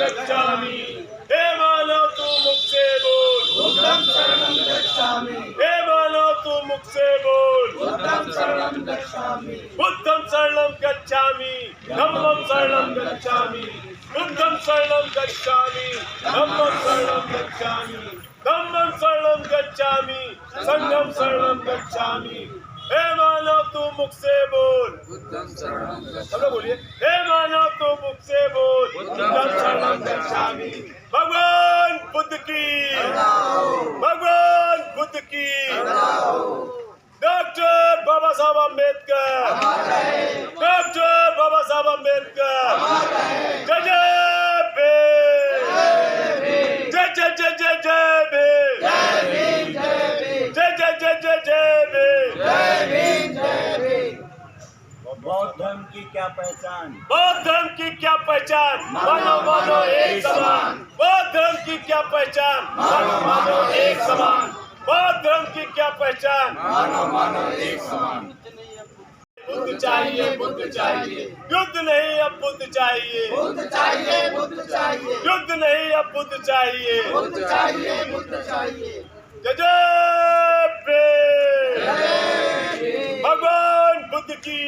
गच्छामि। हे मानव तू मुख से बोल बुद्धं शरणं गच्छामि। हे मानव तू मुख से बोल बुद्धं शरणं गच्छामि। बुद्धं शरणं गच्छामि धम्मं शरणं गच्छामि बुद्धं शरणं गच्छामि धम्मं शरणं गच्छामि धम्मं शरणं गच्छामि संघं शरणं गच्छामि। हे मानव तू मुख से बोल बुद्धं शरणं सब लोग बोलिए हे मानव तू मुख से बोल बुद्धं शरणं गच्छामि। भगवान बुद्ध की भगवान बुद्ध की डॉक्टर बाबा साहब अम्बेडकर डॉक्टर बाबा साहब अम्बेडकर जय जय भीम जय जय जय जय जय भीम जय जय जय जय जय भीम। बौद्ध धर्म की क्या पहचान? बौद्ध धर्म की क्या पहचान? मानो मानो एक समान। बौद्ध धर्म की क्या पहचान? मानो मानो एक समान। बौद्ध धर्म की क्या पहचान? मानो मानो एक समान। बुद्ध चाहिए बुद्ध चाहिए युद्ध नहीं अब बुद्ध चाहिए बुद्ध चाहिए बुद्ध चाहिए युद्ध नहीं अब बुद्ध चाहिए बुद्ध चाहिए बुद्ध चाहिए। जय जय भीम। भगवान बुद्ध की।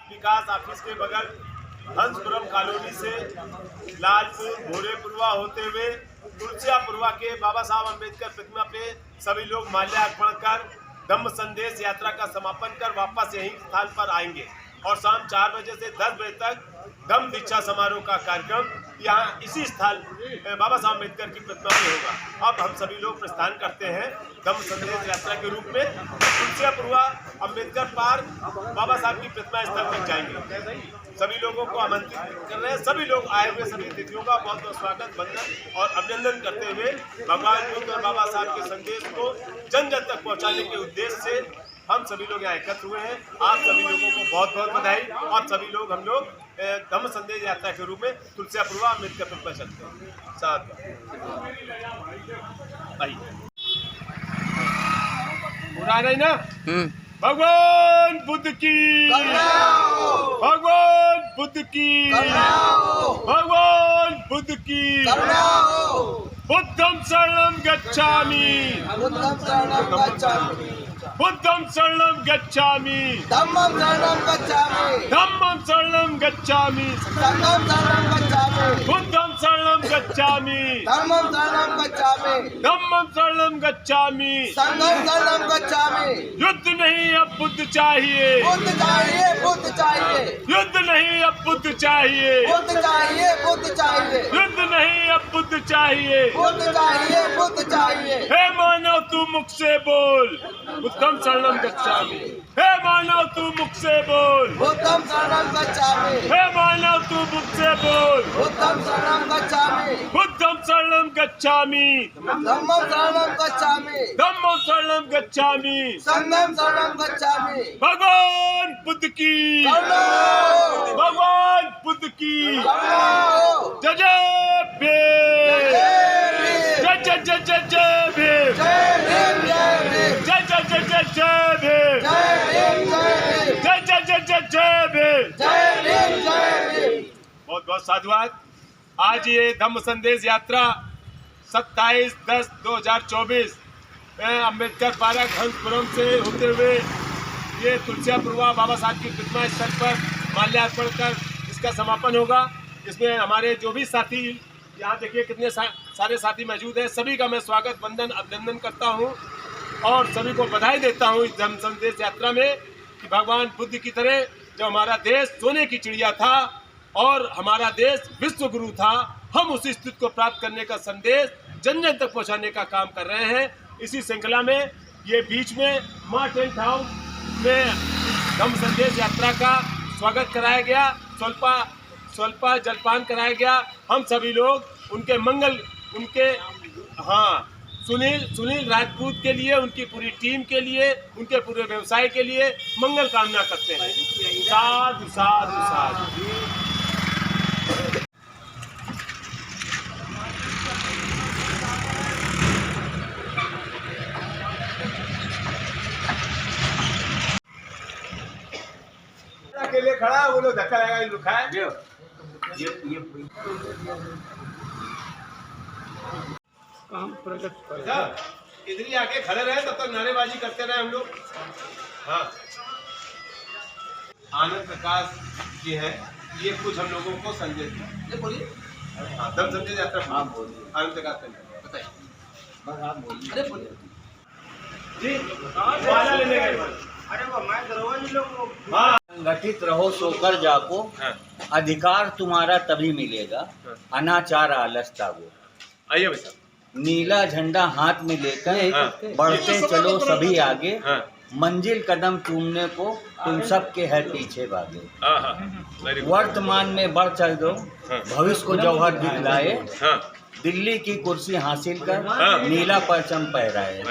विकास ऑफिस के बगल हंसपुरम कॉलोनी से लालपुर भोरेपुरवा होते हुए तुलसियापुरवा के बाबा साहब अम्बेडकर प्रतिमा पे सभी लोग माल्यार्पण कर धम्म संदेश यात्रा का समापन कर वापस यही स्थान पर आएंगे और शाम 4 बजे से 10 बजे तक धम्म दीक्षा समारोह का कार्यक्रम यहाँ इसी स्थान बाबा साहब अम्बेडकर की प्रतिमा में होगा। अब हम सभी लोग प्रस्थान करते हैं धम्म संदेश यात्रा के रूप में तुलसियापुरवा अम्बेडकर पार्क बाबा साहब की प्रतिमा स्थल तक जाएंगे। सभी लोगों को आमंत्रित कर रहे हैं। सभी लोग आए हुए सभी अतिथियों का बहुत बहुत स्वागत वंदन और अभिनंदन करते हुए भगवान बुद्ध और बाबा साहब के संदेश को जन जन तक पहुंचाने के उद्देश्य से हम सभी लोग यहाँ एकत्र हुए हैं। आप सभी लोगों को बहुत बहुत बधाई और सभी लोग हम लोग धम्म संदेश यात्रा के रूप में तुलसियापुरवा अम्बेडकर पर चलते हैं साथ पूरा नहीं ना। भगवान बुद्ध की भगवान बुद्ध की भगवान बुद्ध की। बुद्धं शरणं गच्छामि बुद्धं शरणं गच्छामि। बुद्धं शरणं गच्छामि धम्मं शरणं गच्छामि। धम्मं शरणं गच्छामि संघं शरणं गच्छामि। बुद्धं शरणं गच्छामि धम्मं शरणं गच्छामि। धम्मं शरणं गच्छामि संघं शरणं गच्छामि। युद्ध नहीं अब बुद्ध चाहिए बुद्ध चाहिए बुद्ध चाहिए युद्ध नहीं अब बुद्ध चाहिए बुद्ध चाहिए बुद्ध चाहिए युद्ध नहीं अब बुद्ध चाहिए। बुद्ध चाहिए बुद्ध चाहिए। हे मानव तू मुख से बोल बुद्धं शरणं गच्छामि। हे मानव तू मुख से बोल बुद्धं शरणं गच्छामि। हे मानव तू मुख से बोल बुद्धं शरणं गच्छामि। बुद्धं शरणं गच्छामि धम्मं शरणं गच्छामि। धम्मं शरणं गच्छामि संघं शरणं गच्छामि। भगवान बुद्ध की भगवान बुद्ध की। जय जय भीम जय जय जय जय जय भीम जय जय जय जय जय भीम जय जय जय जय जय भीम। बहुत बहुत साधुवाद। आज ये धम्म संदेश यात्रा 27/10/2024 अम्बेडकर पार्क हंसपुरम से होते हुए ये तुलसियापुरवा बाबा साहब की प्रतिमा स्थल पर माल्यार्पण कर इसका समापन होगा। इसमें हमारे जो भी साथी यहाँ देखिए कितने सारे साथी मौजूद हैं। सभी का मैं स्वागत वंदन अभिनंदन करता हूँ और सभी को बधाई देता हूँ इस धम्म संदेश यात्रा में कि भगवान बुद्ध की तरह जो हमारा देश सोने की चिड़िया था और हमारा देश विश्व गुरु था, हम उस स्थिति को प्राप्त करने का संदेश जन जन तक पहुँचाने का काम कर रहे हैं। इसी श्रृंखला में ये बीच में माँ टेंट हाउस में धम्म संदेश यात्रा का स्वागत कराया गया, स्वल्पा जलपान कराया गया। हम सभी लोग उनके मंगल उनके सुनील राजपूत के लिए, उनकी पूरी टीम के लिए, उनके पूरे व्यवसाय के लिए मंगल कामना करते हैं। साधु साधु साधु। अकेले खड़ा है, वो लोग धक्का लगा लुका है। इधर ही आके खड़े रहे, तब तक नारेबाजी करते रहे हम लोग। हाँ, आनंद प्रकाश जी हैं, ये कुछ हम लोगों को संदेश दिया। बोलिए। हाँ, दम संदेश यात्रा। हाँ बोलिए। आनंद प्रकाश बताइए। बस आप बोलिए। अरे बोलिए जी। माला लेने गए। अरे वो मैं दरोगा जी लोग। हाँ। संगठित रहो सोकर जाको, अधिकार तुम्हारा तभी मिलेगा, अनाचार आलस त्यागो। आइए भाई साहब। नीला झंडा हाथ में लेकर बढ़ते चलो सभी आगे, मंजिल कदम चूमने को तुम सबके है पीछे भागे। वर्तमान में बढ़ चल दो, भविष्य को जौहर दिखलाए, दिल्ली की कुर्सी हासिल कर नीला परचम पहराए।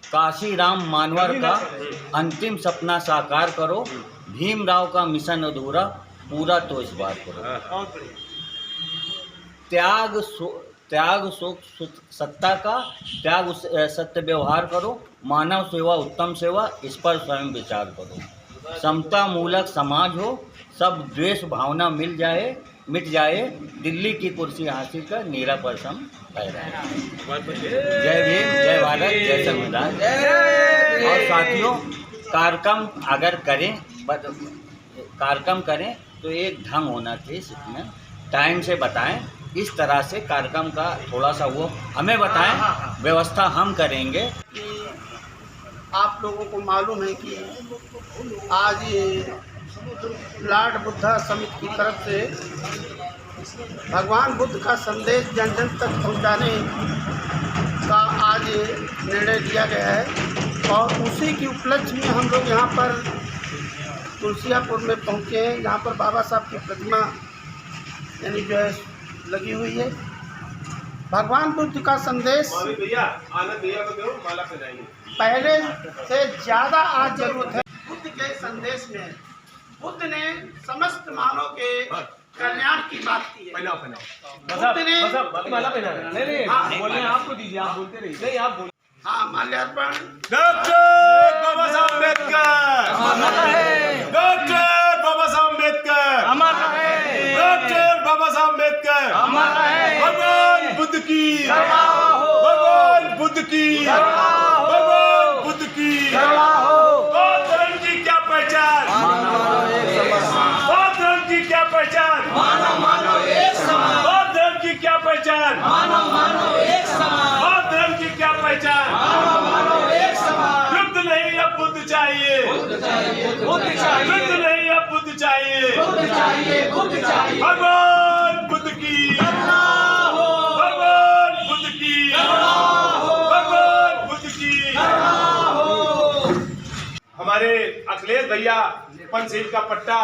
काशी राम मानवर का अंतिम सपना साकार करो, भीमराव का मिशन अधूरा पूरा तो इस बार करो। त्याग शोक सत्ता का, त्याग सत्य व्यवहार करो, मानव सेवा उत्तम सेवा, इस पर स्वयं विचार करो। समता मूलक समाज हो, सब द्वेष भावना मिट जाए, दिल्ली की कुर्सी हासिल कर नीला परचम फहराए। जय भीम, जय भारत, जय संविधान। और साथियों, कार्यक्रम करें तो एक ढंग होना चाहिए, इसमें टाइम से बताएं, इस तरह से कार्यक्रम का थोड़ा सा वो हमें बताएं, व्यवस्था हम करेंगे। आप लोगों को मालूम है कि आज ये लॉर्ड बुद्धा समिति की तरफ से भगवान बुद्ध का संदेश जन जन तक पहुंचाने का आज निर्णय लिया गया है, और उसी की उपलक्ष्य में हम लोग यहाँ पर तुलसियापुर में पहुँचे हैं, जहाँ पर बाबा साहब की प्रतिमा यानी जो है लगी हुई है। भगवान बुद्ध का संदेश भैया, आनंद भैया को दो, माला पहनाइए। पहले से ज़्यादा आज जरूरत है। बुद्ध के संदेश में बुद्ध ने समस्त मानव के कल्याण की बात की है। बुद्ध ने माला पहना नहीं, बोलने आपको दीजिए, आप बोलते रहिए। नहीं, आप बोलिए। हाँ, माल्यार्पण। डॉक्टर बाबा साहब अम्बेडकर अमर रहे। डॉक्टर बाबा साहब अम्बेडकर अमर रहे। डॉक्टर बाबा साहब अम्बेडकर अमर रहे। भगवान बुद्ध की, भगवान बुद्ध की, भगवान बुद्ध की। बौद्ध धर्म की क्या पहचान? बौद्ध धर्म की क्या पहचान? बौद्ध धर्म की क्या पहचान? बौद्ध धर्म की क्या पहचान? युद्ध नहीं, अब बुद्ध चाहिए। युद्ध नहीं, अब बुद्ध चाहिए। भगवान बुद्ध की, भगवान बुद्ध की, भगवान बुद्ध की। हमारे अखिलेश भैया पंचशील का पट्टा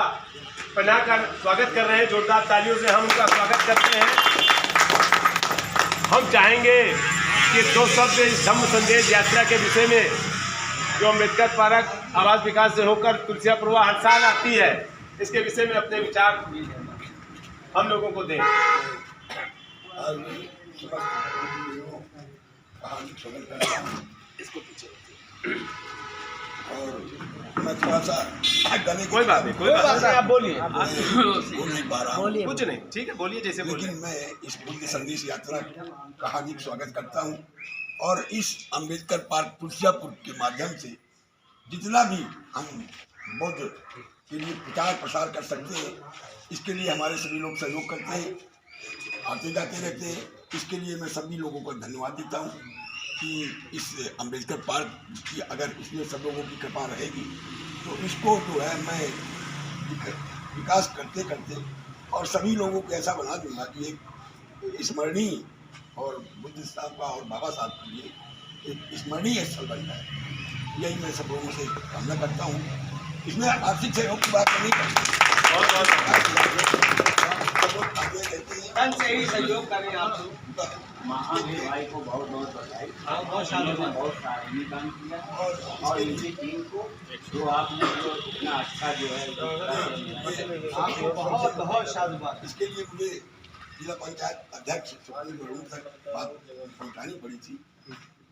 पहनाकर स्वागत कर रहे हैं, जोरदार तालियों से हम उनका स्वागत करते हैं। हम चाहेंगे कि दो शब्द इस धम्म संदेश यात्रा के विषय में, जो अम्बेडकर पार्क आवास विकास से होकर तुलसियापुर हर साल आती है, इसके विषय में अपने विचार हम लोगों को दें। इसको पीछे और मैं थोड़ा सा कोई बात नहीं, कोई बात नहीं, आप बोलिए। बोल नहीं पा रहा हूँ, कुछ नहीं, ठीक है, बोलिए जैसे बोलिए। लेकिन मैं इस बुद्ध संदेश यात्रा का हार्दिक स्वागत करता हूँ, और इस अम्बेडकर पार्क तुलसियापुर के माध्यम से जितना भी हम बुद्ध के लिए प्रचार प्रसार कर सकते हैं, इसके लिए हमारे सभी लोग सहयोग करते हैं, आते जाते रहते हैं। इसके लिए मैं सभी लोगों को धन्यवाद देता हूँ कि इस अम्बेडकर पार्क की अगर इसमें सब लोगों की कृपा रहेगी तो इसको जो है मैं विकास करते करते और सभी लोगों को ऐसा बना दूंगा कि एक स्मरणीय और बुद्ध साहब का और बाबा साहब के लिए एक स्मरणीय स्थल बन जाए। यही मैं सब लोगों से कामना करता हूँ। इसमें आर्थिक सहयोग की बात नहीं करती, से ही सहयोग करें आप लोग। महावीर भाई को बहुत बहुत बधाई, बहुत सारे काम किया, और इनकी टीम को जो आपने जो इतना अच्छा जो है आपको बहुत बहुत साधुवाद। इसके लिए मुझे जिला पंचायत अध्यक्ष तक बात पहुँचानी पड़ी थी,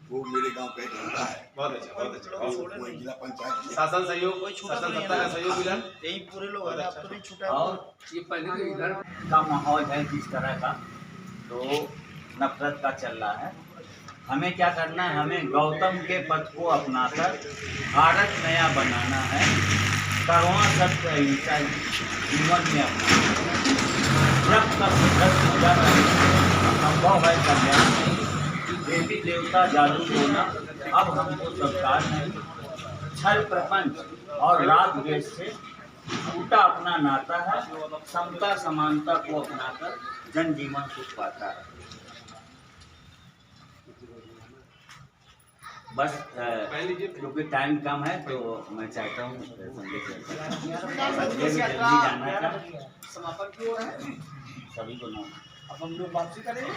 वो मेरे गांव का एक लड़का है, बहुत अच्छा, बहुत अच्छा। वो जिला पंचायत में शासन सहयोग, शासन सत्ता का सहयोग मिला। यही पूरे लोग हैं, अब तो नहीं छूटा। और ये पहले तो इधर का माहौल है जिस तरह का, तो नफरत का चल रहा है। हमें क्या करना है, हमें गौतम के पथ को अपनाकर भारत नया बनाना है, करुणा सत्य अहिंसा जीवन में अपनाना है। जब तक पूजा संभव है कल्याण नहीं, देवी देवता जादू टोना अब हमको सरकार नहीं, छल प्रपंच और राग द्वेष से टूटा अपना नाता है, समता समानता को अपनाकर जनजीवन सुख पाता है। बस क्योंकि टाइम कम है तो मैं चाहता हूँ संदेश जाना था समापन की ओर है, सभी को नाम। अब हम लोग वापसी करेंगे।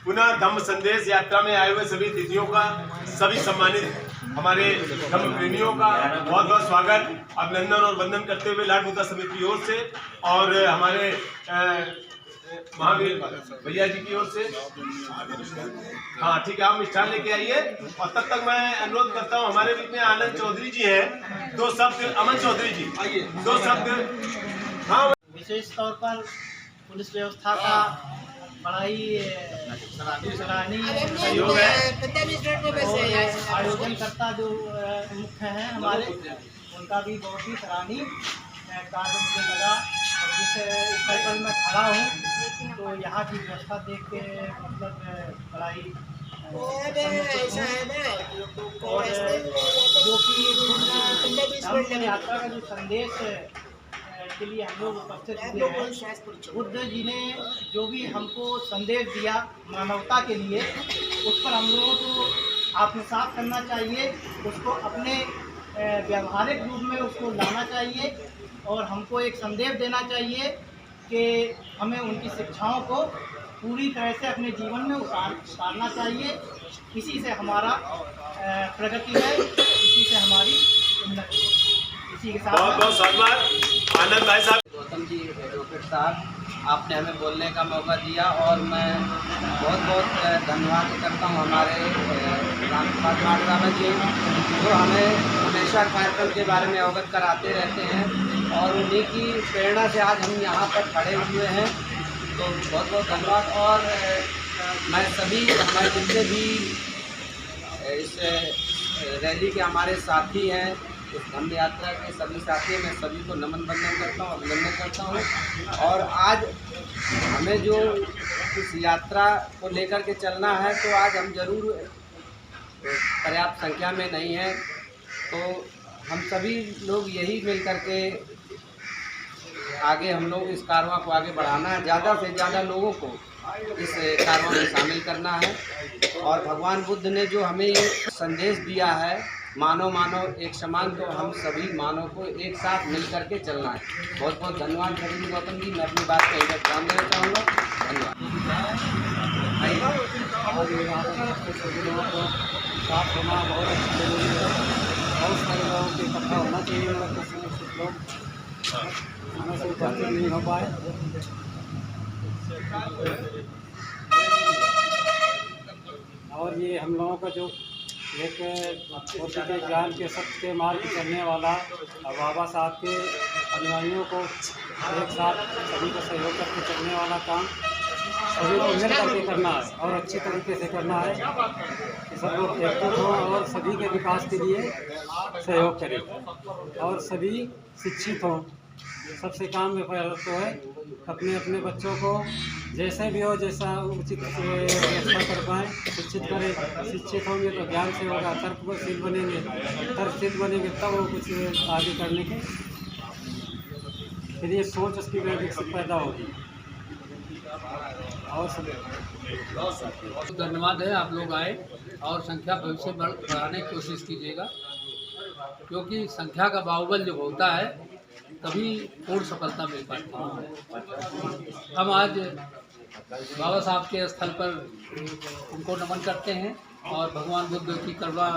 पुनः धम्म संदेश यात्रा में आए हुए सभी तिथियों का, सभी सम्मानित हमारे धम्म प्रेमियों का बहुत बहुत स्वागत, अभिनंदन और वंदन करते हुए लाड बूता समिति की ओर से और हमारे महावीर भैया जी की ओर से। हाँ ठीक है, आप मिष्ठान लेके आइए। और तब तक मैं अनुरोध करता हूँ, हमारे बीच में आनंद चौधरी जी हैं, दो शब्द, अमन चौधरी जी आइए, दो शब्द। हाँ, विशेष तौर पर पुलिस व्यवस्था का बड़ा ही सराहनीय सहयोग है और आयोजनकर्ता जो मुख्य हैं हमारे, उनका भी बहुत ही सराहनीय कार्य मुझे लगा। और जिस स्थल पर मैं खड़ा हूँ तो यहाँ की व्यवस्था देख के मतलब बड़ा ही और जो कि धम्म यात्रा का जो संदेश के लिए हम लोग उपस्थित हुए हैं, बुद्ध जी ने जो भी हमको संदेश दिया मानवता के लिए, उस पर हम लोगों को आत्मसात करना चाहिए, उसको अपने व्यावहारिक रूप में उसको लाना चाहिए और हमको एक संदेश देना चाहिए कि हमें उनकी शिक्षाओं को पूरी तरह से अपने जीवन में उतारना चाहिए। इसी से हमारा प्रगति है, इसी से हमारी उन्नति है। इसी के साथ बहुत बहुत धन्यवाद आनंद भाई साहब। गौतम जी एडवोकेट साहब, आपने हमें बोलने का मौका दिया और मैं बहुत बहुत धन्यवाद करता हूँ हमारे रामप्रसाद माडरामा जी, जो हमें हमेशा कार्यक्रम के बारे में अवगत कराते रहते हैं और उन्हीं की प्रेरणा से आज हम यहाँ पर खड़े हुए हैं। तो बहुत बहुत धन्यवाद। और मैं सभी हमारे जितने भी इस रैली के हमारे साथी हैं, इस धम्म यात्रा के सभी साथी, मैं सभी को नमन वंदन करता हूँ, अभिनंदन करता हूँ। और आज हमें जो इस यात्रा को लेकर के चलना है, तो आज हम जरूर पर्याप्त संख्या में नहीं हैं, तो हम सभी लोग यही मिल कर के आगे हम लोग इस कारवां को आगे बढ़ाना है, ज़्यादा से ज़्यादा लोगों को इस कारवां में शामिल करना है। और भगवान बुद्ध ने जो हमें ये संदेश दिया है, मानव मानव एक समान, तो हम सभी मानव को एक साथ मिल करके चलना है। बहुत बहुत धन्यवाद रवि गौतम जी, मैं अपनी बात का इधर ध्यान देना चाहूँगा। धन्यवाद। साथ होना बहुत अच्छा जरूरी है, बहुत सारे लोगों को इकट्ठा होना चाहिए, कुछ लोग हमें से उपस्थित नहीं हो पाए। और ये हम लोगों का जो एक बुद्ध के ज्ञान के सत्य के मार्ग चलने वाला बाबा साहब के अनुयायियों को एक साथ सभी को सहयोग करके चलने वाला काम सभी को मिल करके करना है और अच्छी तरीके से करना है कि सब लोग एकजुट हों और सभी के विकास के लिए सहयोग करें और सभी शिक्षित हों। सबसे काम में पहले तो है अपने अपने बच्चों को जैसे भी हो, जैसा उचित व्यवस्था कर पाएँ, शिक्षित करें। शिक्षित होंगे तो ज्ञान से होगा, तर्कशील बनेंगे, तर्कशील बनेंगे तब वो कुछ आगे करने के फिर ये सोच उसकी विकसित पैदा होगी। और धन्यवाद है, आप लोग आए और संख्या भविष्य बढ़ाने की कोशिश कीजिएगा, क्योंकि संख्या का बाहुबल जब होता है तभी पूर्ण सफलता मिल पाती है। हम आज बाबा साहब के स्थल पर उनको नमन करते हैं और भगवान बुद्ध की करुणा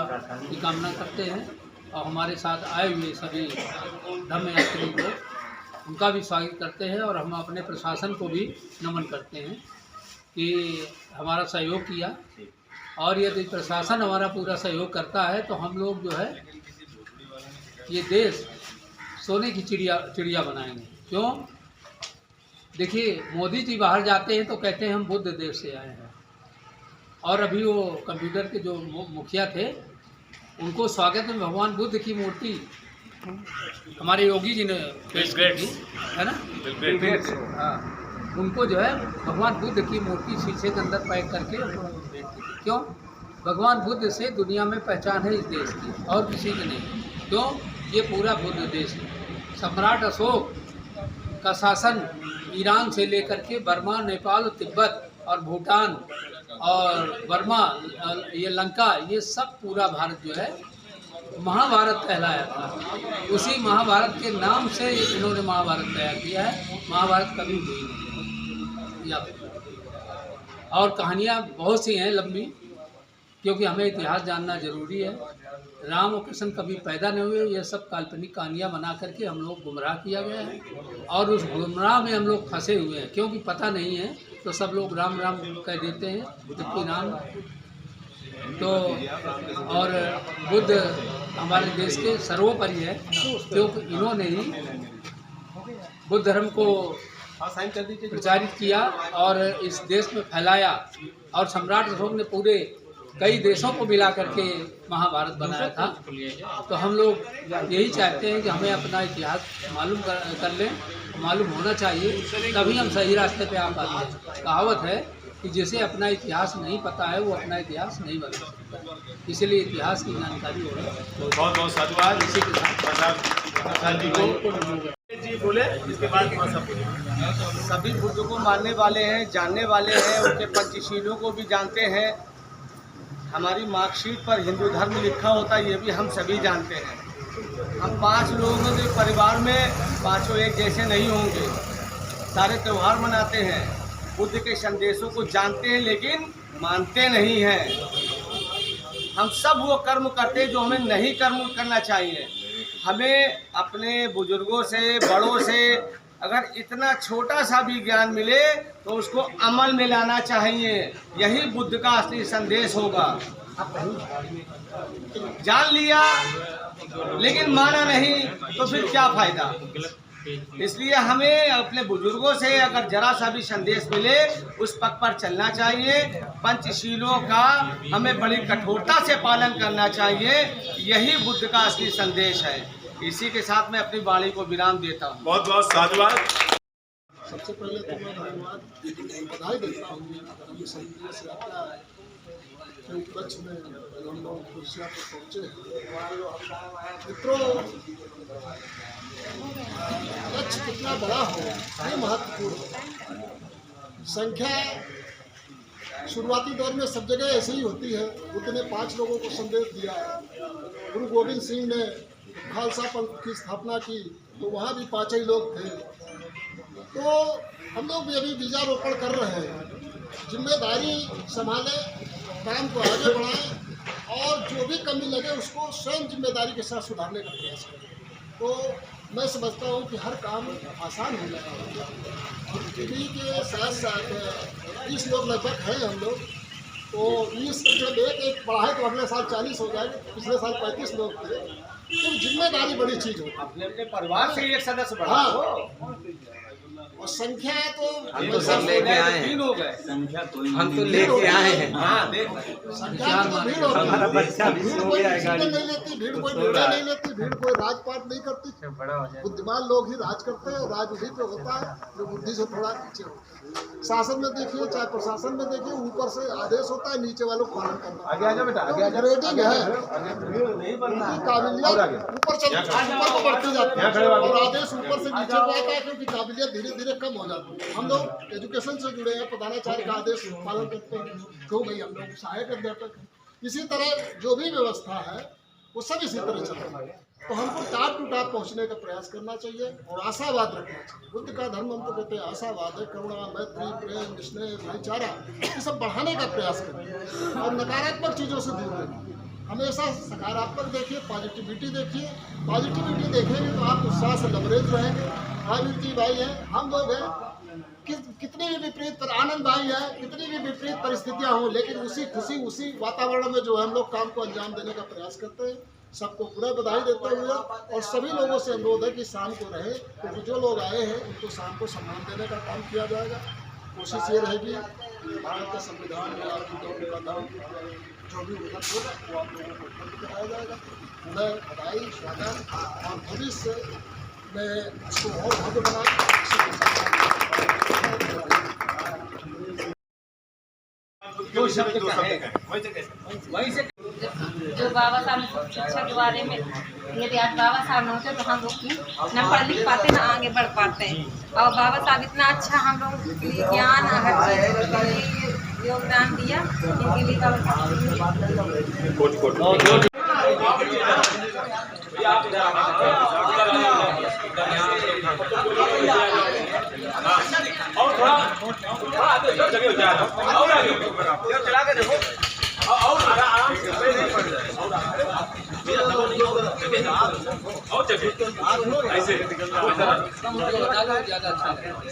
की कामना करते हैं और हमारे साथ आए हुए सभी धम्म यात्री को उनका भी स्वागत करते हैं और हम अपने प्रशासन को भी नमन करते हैं कि हमारा सहयोग किया और यदि प्रशासन हमारा पूरा सहयोग करता है तो हम लोग जो है ये देश सोने की चिड़िया बनाएंगे। क्यों? देखिए, मोदी जी बाहर जाते हैं तो कहते हैं हम बुद्ध देश से आए हैं, और अभी वो कंप्यूटर के जो मुखिया थे उनको स्वागत में भगवान बुद्ध की मूर्ति हमारे योगी जी ने पेश की है ना, हाँ, उनको जो है भगवान बुद्ध की मूर्ति शीशे के अंदर पैक करके क्यों? भगवान बुद्ध से दुनिया में पहचान है इस देश की और किसी की नहीं। क्यों? ये पूरा बुद्ध देश है। सम्राट अशोक का शासन ईरान से लेकर के बर्मा, नेपाल, तिब्बत और भूटान और बर्मा, ये लंका, ये सब पूरा भारत जो है महाभारत कहलाया था। उसी महाभारत के नाम से इन्होंने महाभारत तैयार किया है। महाभारत कभी हुई नहीं या और कहानियाँ बहुत सी हैं लंबी, क्योंकि हमें इतिहास जानना जरूरी है। राम और कृष्ण कभी पैदा नहीं हुए, ये सब काल्पनिक कहानियाँ बना करके हम लोग गुमराह किया गया है, और उस गुमराह में हम लोग फंसे हुए हैं। क्योंकि पता नहीं है तो सब लोग राम राम कह देते हैं, जबकि राम तो और बुद्ध हमारे देश के सर्वोपरि है, क्योंकि इन्होंने ही बुद्ध धर्म को प्रचारित किया और इस देश में फैलाया। और सम्राट अशोक ने पूरे कई देशों को मिला करके महाभारत बनाया था। तो हम लोग यही चाहते हैं कि हमें अपना इतिहास मालूम कर लें, मालूम होना चाहिए, तभी हम सही रास्ते पे आ पाते हैं। कहावत है कि जिसे अपना इतिहास नहीं पता है वो अपना इतिहास नहीं बना सकता, इसलिए इतिहास की जानकारी होगी। बहुत बहुत साधुवाद। इसी के साथ जी बोले, इसके बाद सब सभी बुद्ध को मानने वाले हैं, जानने वाले हैं, उनके पंचशीलों को भी जानते हैं। हमारी मार्कशीट पर हिंदू धर्म लिखा होता है, ये भी हम सभी जानते हैं। हम 5 लोगों के परिवार में पाँचों एक जैसे नहीं होंगे। सारे त्यौहार मनाते हैं, बुद्ध के संदेशों को जानते हैं, लेकिन मानते नहीं हैं। हम सब वो कर्म करते हैं जो हमें नहीं कर्म करना चाहिए। हमें अपने बुजुर्गों से, बड़ों से अगर इतना छोटा सा भी ज्ञान मिले तो उसको अमल में लाना चाहिए। यही बुद्ध का असली संदेश होगा। जान लिया लेकिन माना नहीं तो फिर क्या फायदा। इसलिए हमें अपने बुजुर्गों से अगर जरा सा भी संदेश मिले उस पथ पर चलना चाहिए। पंचशीलों का हमें बड़ी कठोरता से पालन करना चाहिए। यही बुद्ध का असली संदेश है। इसी के साथ मैं अपनी वाणी को विराम देता हूँ। बहुत बहुत साधुवाद। सबसे पहले तो मैं धन्यवाद बधाई देता हूँ ये संदेश यात्रा के उपलक्ष्य में हम लोग कुर्सिया पर पहुँचे हैं। मित्रों, लक्ष्य कितना बड़ा हो ये महत्वपूर्ण है। संख्या शुरुआती दौर में सब जगह ऐसे ही होती है। बुद्ध ने 5 लोगों को संदेश दिया है। गुरु गोविंद सिंह ने खालसा पंथ की स्थापना की तो वहाँ भी 5 ही लोग थे। तो हम लोग भी अभी बीजारोपण कर रहे हैं। जिम्मेदारी संभालें, काम को आगे बढ़ाएं और जो भी कमी लगे उसको स्वयं जिम्मेदारी के साथ सुधारने का प्रयास करें। तो मैं समझता हूँ कि हर काम आसान हो जाएगा। पीढ़ी के साथ साथ 20 लोग लगभग हैं हम लोग, तो 20 जब एक बढ़ाए तो अगले साल 40 हो जाएंगे। पिछले साल 35 लोग थे। तो जिम्मेदारी बड़ी चीज होती है। अपने अपने परिवार से एक सदस्य बढ़ाओ। और संख्या तो हम तो सब लेके आए हैं। 3 हो गए। हम तो लेके आए हैं। हाँ, देख संख्या तो भीड़ होती है। हमारा बच्चा भी भीड़ सो कोई गया है डिसीजन गाड़ी नहीं लेती, भीड़ कोई निर्णय नहीं लेती, भीड़ कोई राजपाट नहीं करती। बुद्धिमान लोग ही राज करते हैं। राज उसी पे होता है जो बुद्धि से थोड़ा नीचे होता है। शासन में देखिए, चाहे प्रशासन में देखिए, ऊपर से आदेश होता है, नीचे वालों को पालन करना। आगे आ जाओ बेटा, आगे आ जाओ। ग्रेडिंग है, काबिलियत ऊपर से ऊपर को बढ़ती जाती है और आदेश ऊपर से नीचे को आता है, क्योंकि काबिलियत धीरे धीरे कम हो जाती है। हम लोग एजुकेशन से जुड़े हैं, प्रधानाचार्य का आदेश पालन करते हैं। क्यों भाई, हम लोग सहायक अध्यापक हैं। इसी तरह जो भी व्यवस्था है वो सब इसी तरह चल रहा है। तो हमको टाप टू टाप पहुँचने का प्रयास करना चाहिए और आशावाद रखना चाहिए। बुद्ध का धर्म हम तो कहते हैं आशावाद है। करुणा, मैत्री, प्रेम, स्नेह, भाईचारा, ये सब बढ़ाने का प्रयास करें और नकारात्मक चीज़ों से दूर रहें। हमेशा सकारात्मक देखिए, पॉजिटिविटी देखिए। पॉजिटिविटी देखेंगे तो आप उत्साह से लबरेज रहेंगे। हाँ वीर जी भाई हैं, हम लोग हैं, कितनी भी विपरीत आनंददायी है, कितनी भी विपरीत परिस्थितियां हों, लेकिन उसी खुशी उसी वातावरण में जो है हम लोग काम को अंजाम देने का प्रयास करते हैं। सबको पूरा बधाई देते हुए और सभी लोगों से अनुरोध है कि शाम को रहे, क्योंकि जो लोग आए हैं उनको शाम को सम्मान देने का काम किया जाएगा। कोशिश ये रहेगी भारत का संविधान में आपकी गौरव का दाम जो भी उल्लंघन होगा वो आप लोगों को उपलब्ध कराया जाएगा। उन्हें बधाई, स्वागत और भविष्य में इसको और भव्य बनाए। जो बाबा साहब ने शिक्षा के बारे में, यदि आज बाबा साहब न होते तो हम लोग न पढ़ लिख पाते न आगे बढ़ पाते हैं। और बाबा साहब इतना अच्छा हम लोगों के लिए ज्ञान हर चीज़ के लिए योगदान दिया, इनके लिए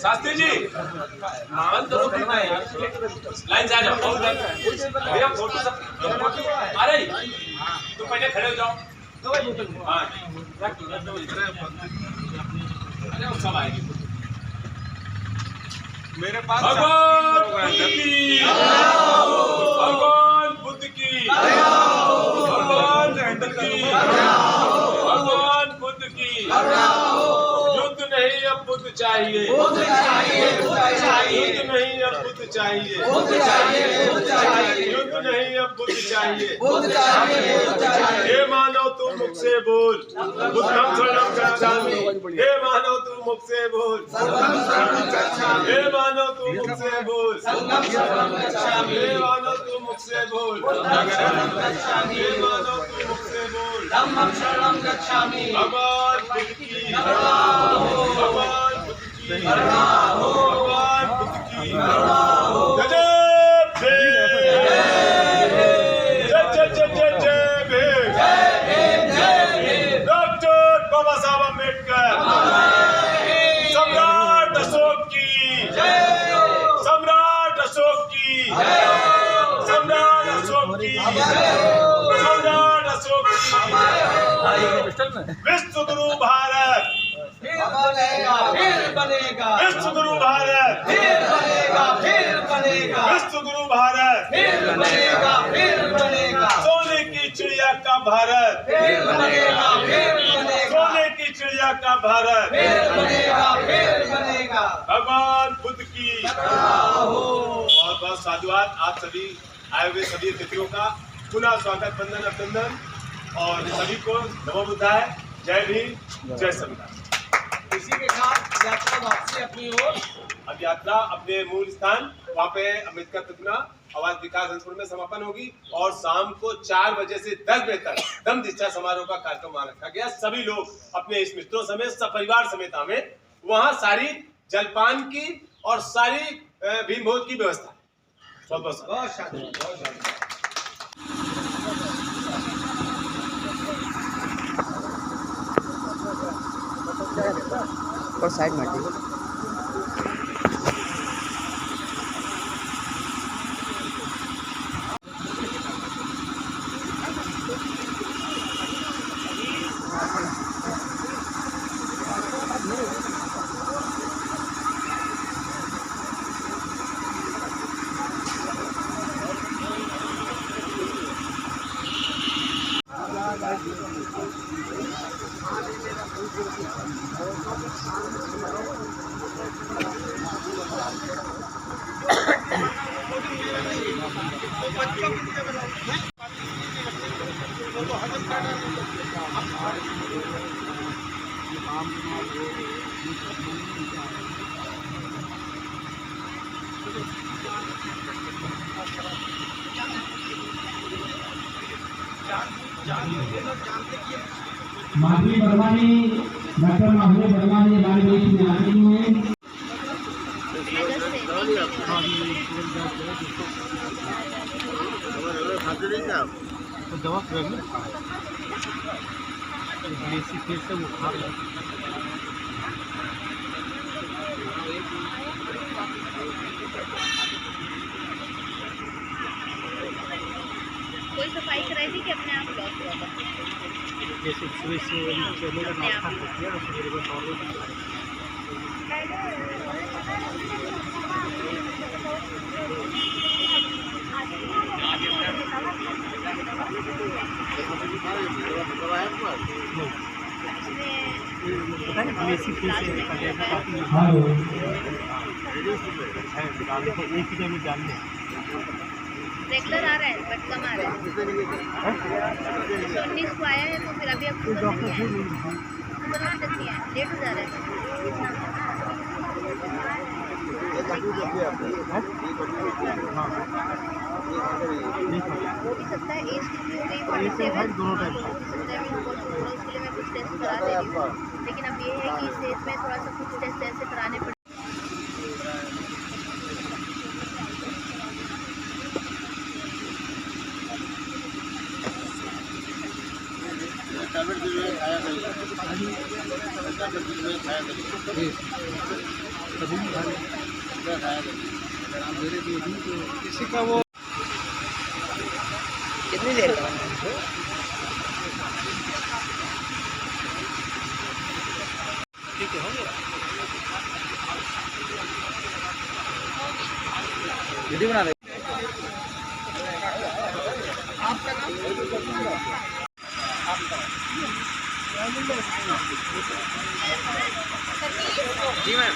शास्त्री जी मान तो लाइन से आ जाओ। भैया फोटो सब आ रही, तो पहले खड़े हो जाओ। हाँ सब आएगी। मेरे पास भगवान बुद्ध की, भगवान बुद्ध की, भगवान बुद्ध की। युद्ध नहीं अब बुद्ध चाहिए, युद्ध नहीं अब बुद्ध चाहिए, युद्ध नहीं अब बुद्ध चाहिए। हे मानव तू मुख से बोल, बुद्धं शरणं गच्छामि। हे मानव तू मुख से बोल, हे मानव तू मुख से बोल, हे मानव तू मुख से बोल, हे मानव तू मुख से बोल। धम्मं शरणं गच्छामि। भगवान बुद्ध की, भगवान बुद्ध की, भगवान बुद्ध की। जय जय जय भीम। डॉक्टर बाबा साहब अम्बेडकर, सम्राट अशोक की, सम्राट अशोक की, सम्राट अशोक की, सम्राट अशोक की। विश्व गुरु भारत फिर बनेगा, विश्व गुरु भारत फिर बनेगा, फिर बनेगा, विश्व गुरु भारत फिर बनेगा, फिर बनेगा, सोने की चिड़िया का भारत फिर बनेगा, फिर बनेगा, सोने की चिड़िया का भारत फिर बनेगा, फिर बनेगा। भगवान बुद्ध की। बहुत बहुत साधुवाद। आप सभी आए हुए सभी अतिथियों का पुनः स्वागत, वंदन, अभिनंदन और सभी को नमो बुद्धाय। जय भीम, जय संविधान। इसी के साथ यात्रा वापसी अपनी ओर। अब यात्रा अपने मूल स्थान वहाँ पे अम्बेडकर प्रतिमा आवास विकास संकुल में समापन होगी और शाम को 4 बजे से 10 बजे तक दम दीक्षा समारोह का कार्यक्रम वहाँ रखा गया। सभी लोग अपने इस मित्रों समेत सपरिवार समेत हमें वहाँ सारी जलपान की और सारी भीम भोज की व्यवस्था। बहुत बहुत बहुत शांति, बहुत शांति। और साइड में ठीक है। माधवी बरवानी, डॉक्टर माधवी बरवानी हमारे बीच में आ रही हैं। कोई सफाई कराई थी कि अपने आप लॉस हुआ था? जैसे सुबह से चले का नाश्ता करते हैं फिर वो टॉयलेट रेगुलर आ रहा है बट कम आ रहा है। 19 को आया है तो फिर अभी अक्टूबर में नहीं आया, अक्टूबर में तक नहीं आया, लेट हो जा रहा है। हो भी सकता है एज कितनी हो गई 47 दोनों टाइम हो भी सकता है उसके लिए मैं कुछ टेस्ट करा दे रही हूँ, लेकिन अब ये है कि इस एज में थोड़ा सा कुछ टेस्ट ऐसे कराने पड़े। किसी का वो कितनी देर का ठीक है हो गया वीडियो बना दे। आपका नाम? जी मैम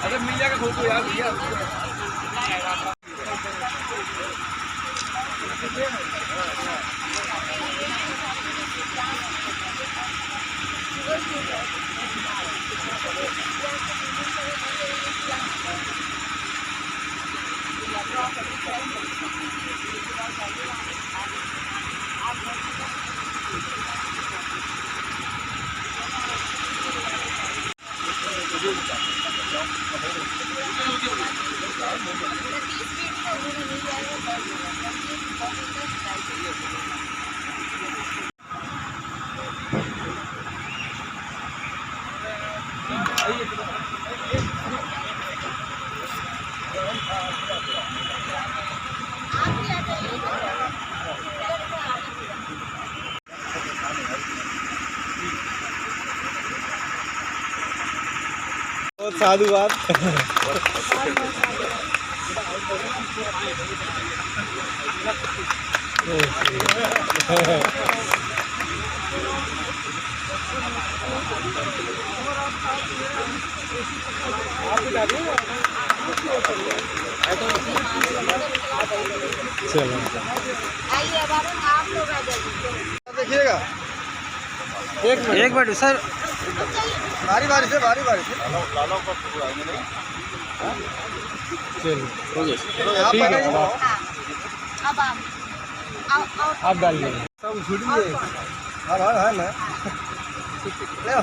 अगर मिल जाएगा खोल को यार भैया बहुत साधु बात चलो आइए अब आप लोग आ जाइए। देखिएगा एक मिनट सर बारी बारी से चलो ठीक है अब आप डालिए सब छूट गए हाँ ना ले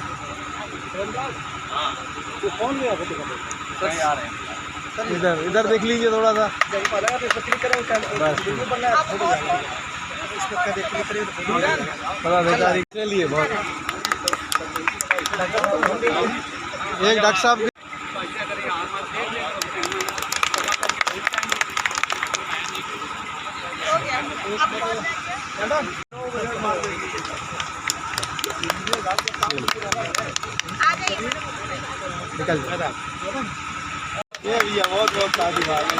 कौन लिया सर आ रहे हैं सर इधर देख लीजिए थोड़ा सा बस चलिए बहुत एक डॉक्टर साहब निकल ये भैया बहुत बहुत शादी बात है।